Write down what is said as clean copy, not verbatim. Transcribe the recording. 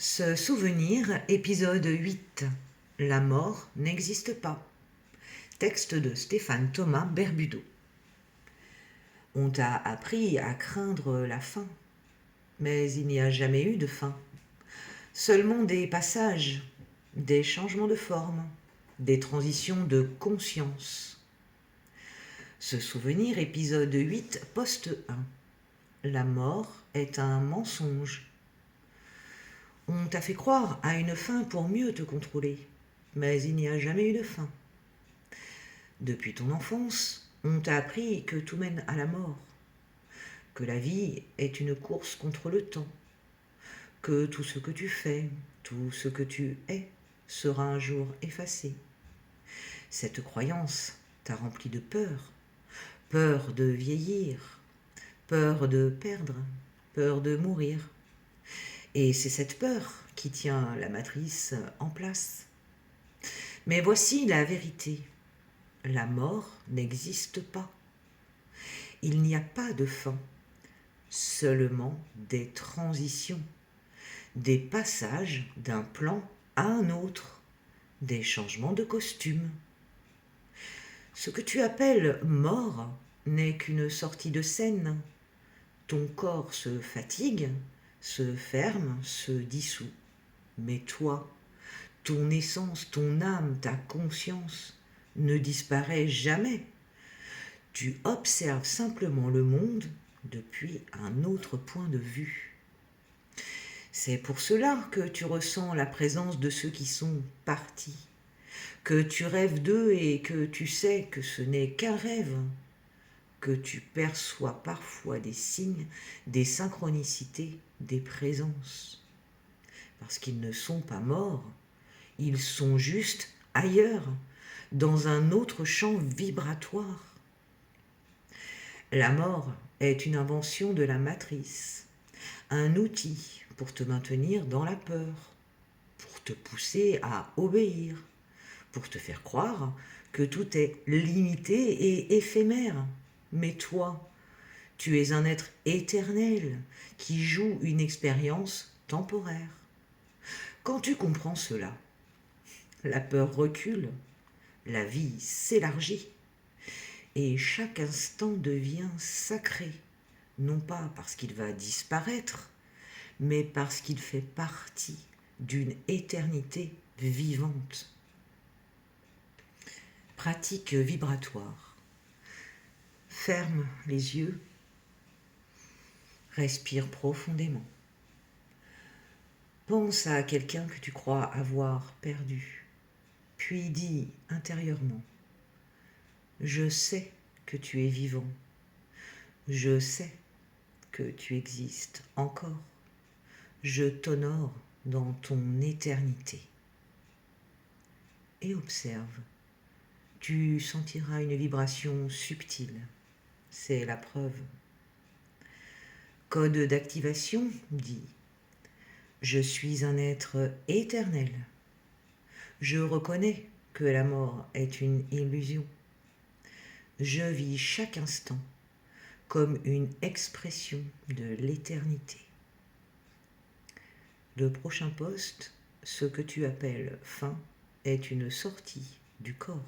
Se souvenir, épisode 8. La mort n'existe pas. Texte de Stéphane Thomas Berbudo. On t'a appris à craindre la fin, mais il n'y a jamais eu de fin. Seulement des passages, des changements de forme, des transitions de conscience. Se souvenir, épisode 8, poste 1. La mort est un mensonge. On t'a fait croire à une fin pour mieux te contrôler, mais il n'y a jamais eu de fin. Depuis ton enfance, on t'a appris que tout mène à la mort, que la vie est une course contre le temps, que tout ce que tu fais, tout ce que tu es, sera un jour effacé. Cette croyance t'a rempli de peur, peur de vieillir, peur de perdre, peur de mourir. Et c'est cette peur qui tient la matrice en place. Mais voici la vérité. La mort n'existe pas. Il n'y a pas de fin, seulement des transitions, des passages d'un plan à un autre, des changements de costume. Ce que tu appelles mort n'est qu'une sortie de scène. Ton corps se fatigue, se ferme, se dissout. Mais toi, ton essence, ton âme, ta conscience ne disparaît jamais. Tu observes simplement le monde depuis un autre point de vue. C'est pour cela que tu ressens la présence de ceux qui sont partis, que tu rêves d'eux et que tu sais que ce n'est qu'un rêve, que tu perçois parfois des signes, des synchronicités, des présences. Parce qu'ils ne sont pas morts, ils sont juste ailleurs, dans un autre champ vibratoire. La mort est une invention de la matrice, un outil pour te maintenir dans la peur, pour te pousser à obéir, pour te faire croire que tout est limité et éphémère. Mais toi, tu es un être éternel qui joue une expérience temporaire. Quand tu comprends cela, la peur recule, la vie s'élargit et chaque instant devient sacré, non pas parce qu'il va disparaître, mais parce qu'il fait partie d'une éternité vivante. Pratique vibratoire. Ferme les yeux, respire profondément. Pense à quelqu'un que tu crois avoir perdu, puis dis intérieurement: je sais que tu es vivant, je sais que tu existes encore, je t'honore dans ton éternité. Et observe, tu sentiras une vibration subtile, c'est la preuve. Code d'activation dit: je suis un être éternel. Je reconnais que la mort est une illusion. Je vis chaque instant comme une expression de l'éternité. Le prochain poste, ce que tu appelles fin, est une sortie du corps.